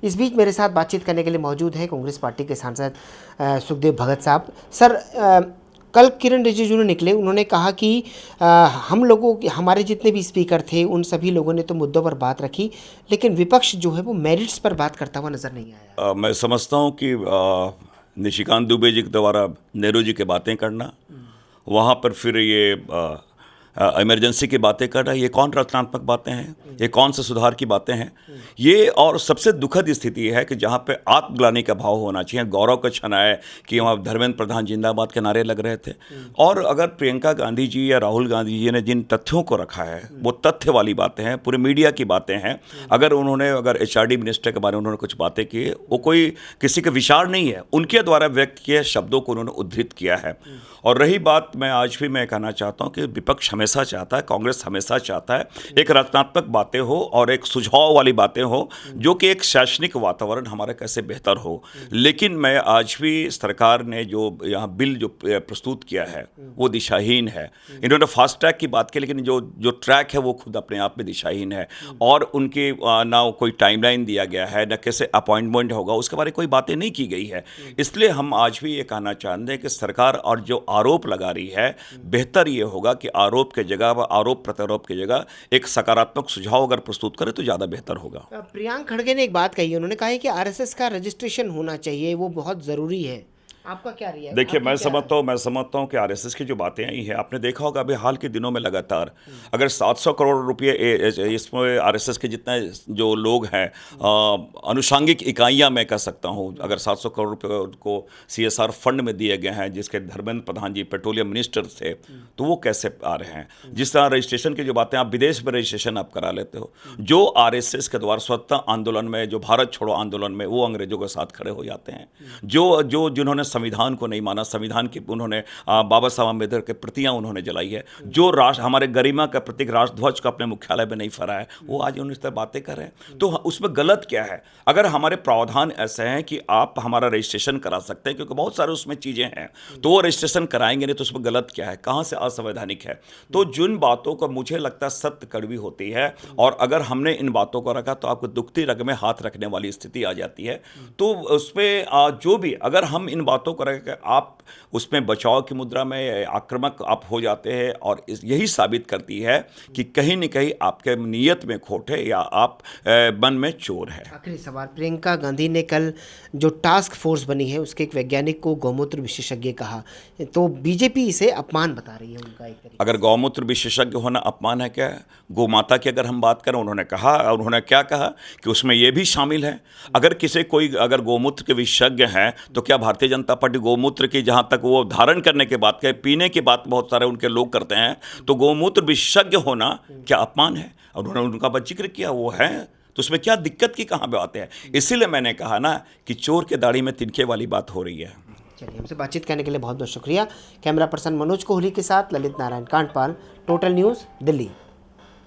इस बीच मेरे साथ बातचीत करने के लिए मौजूद है कांग्रेस पार्टी के सांसद सुखदेव भगत साहब। सर, कल किरण रिजिजू ने निकले, उन्होंने कहा कि हम लोगों के हमारे जितने भी स्पीकर थे उन सभी लोगों ने तो मुद्दों पर बात रखी, लेकिन विपक्ष जो है वो मेरिट्स पर बात करता हुआ नजर नहीं आया। मैं समझता हूँ कि निशिकांत दुबे जी के द्वारा नेहरू जी की बातें करना, वहाँ पर फिर ये इमरजेंसी की बातें करना, ये कौन रचनात्मक बातें हैं, ये कौन से सुधार की बातें हैं ये। और सबसे दुखद स्थिति है कि जहाँ पे आत्मग्लानि का भाव होना चाहिए, गौरव का क्षण है कि वहाँ धर्मेंद्र प्रधान जिंदाबाद के नारे लग रहे थे। और अगर प्रियंका गांधी जी या राहुल गांधी जी ने जिन तथ्यों को रखा है वो तथ्य वाली बातें हैं, पूरे मीडिया की बातें हैं। अगर HRD मिनिस्टर के बारे में उन्होंने कुछ बातें की, वो कोई किसी के विचार नहीं है, उनके द्वारा व्यक्त किए शब्दों को उन्होंने उद्धृत किया है। और रही बात, मैं आज भी मैं कहना चाहता हूँ कि विपक्ष हमेशा चाहता है, कांग्रेस हमेशा चाहता है एक रचनात्मक बातें हो और एक सुझाव वाली बातें हो, जो कि एक शैक्षणिक वातावरण हमारा कैसे बेहतर हो। लेकिन मैं आज भी सरकार ने जो यहाँ बिल जो प्रस्तुत किया है वो दिशाहीन है। इन्होंने फास्ट ट्रैक की बात की, लेकिन जो ट्रैक है वो खुद अपने आप में दिशाहीन है। और उनके ना कोई टाइमलाइन दिया गया है, ना कैसे अपॉइंटमेंट होगा, उसके बारे में कोई बातें नहीं की गई है। इसलिए हम आज भी ये कहना चाहते हैं कि सरकार और जो आरोप लगा रही है, बेहतर ये होगा कि आरोप के जगह व आरोप प्रत्यारोप की जगह एक सकारात्मक सुझाव अगर प्रस्तुत करे तो ज़्यादा बेहतर होगा। प्रियांक खड़गे ने एक बात कही, उन्होंने कहा है कि RSS का रजिस्ट्रेशन होना चाहिए, वो बहुत ज़रूरी है। आपका क्या रिएक्शन? देखिए, मैं समझता हूँ कि RSS की जो बातें आई हैं, आपने देखा होगा अभी हाल के दिनों में लगातार अगर 700 करोड़ रुपये इसमें RSS के जितने जो लोग हैं, अनुषांगिक इकाइयाँ मैं कह सकता हूँ, अगर 700 करोड़ रुपये को CSR फंड में दिए गए हैं, जिसके धर्मेंद्र प्रधान जी पेट्रोलियम मिनिस्टर थे, तो वो कैसे आ रहे हैं? जिस तरह रजिस्ट्रेशन की जो बातें, आप विदेश में रजिस्ट्रेशन आप करा लेते हो, जो RSS के द्वारा स्वतंत्रता आंदोलन में, जो भारत छोड़ो आंदोलन में, वो अंग्रेजों के साथ खड़े हो जाते हैं। जिन्होंने संविधान को नहीं माना, संविधान की उन्होंने बाबा साहब अम्बेडकर के प्रतियां उन्होंने जलाई है, जो राष्ट्र हमारे गरिमा का प्रतीक राष्ट्रध्वज को अपने मुख्यालय में नहीं फहराया है, वो आज उन इस तरह बातें कर रहे हैं। तो उसमें गलत क्या है? अगर हमारे प्रावधान ऐसे हैं कि आप हमारा रजिस्ट्रेशन करा सकते हैं, क्योंकि बहुत सारे उसमें चीज़ें हैं, तो वो रजिस्ट्रेशन कराएंगे नहीं, तो उसमें गलत क्या है? कहाँ से असंवैधानिक है? तो जिन बातों को मुझे लगता है सत्य कड़वी होती है, और अगर हमने इन बातों को रखा तो आपको दुखती रग में हाथ रखने वाली स्थिति आ जाती है। तो उसमें जो भी अगर हम इन बातों को रख, आप उसमें बचाव की मुद्रा में आक्रामक आप हो जाते हैं, और यही साबित करती है कि कहीं न कहीं आपके नीयत में खोट है या आप मन में चोर है। आखिरी सवाल, प्रियंका गांधी ने कल जो टास्क फोर्स बनी है उसके एक वैज्ञानिक को गौमूत्र विशेषज्ञ कहा, तो बीजेपी इसे अपमान बता रही है उनका एक तरीके। अगर गौमूत्र विशेषज्ञ होना अपमान है क्या? गौ माता की अगर हम बात करें, उन्होंने क्या कहा कि उसमें यह भी शामिल है। अगर अगर गौमूत्र के विशेषज्ञ हैं, तो क्या भारतीय जनता पार्टी गौमूत्र की, जहाँ तक वो धारण करने के बात करें, पीने की बात बहुत सारे उनके लोग करते हैं, तो गौमूत्र विशेषज्ञ होना क्या अपमान है? और उन्होंने उनका जिक्र किया, वो है, तो उसमें क्या दिक्कत की कहाँ बात है? इसीलिए मैंने कहा ना कि चोर के दाढ़ी में तिनके वाली बात हो रही है। चलिए, हमसे बातचीत करने के लिए बहुत बहुत शुक्रिया। कैमरा पर्सन मनोज कोहली के साथ ललित नारायण कांडपाल, टोटल न्यूज़, दिल्ली।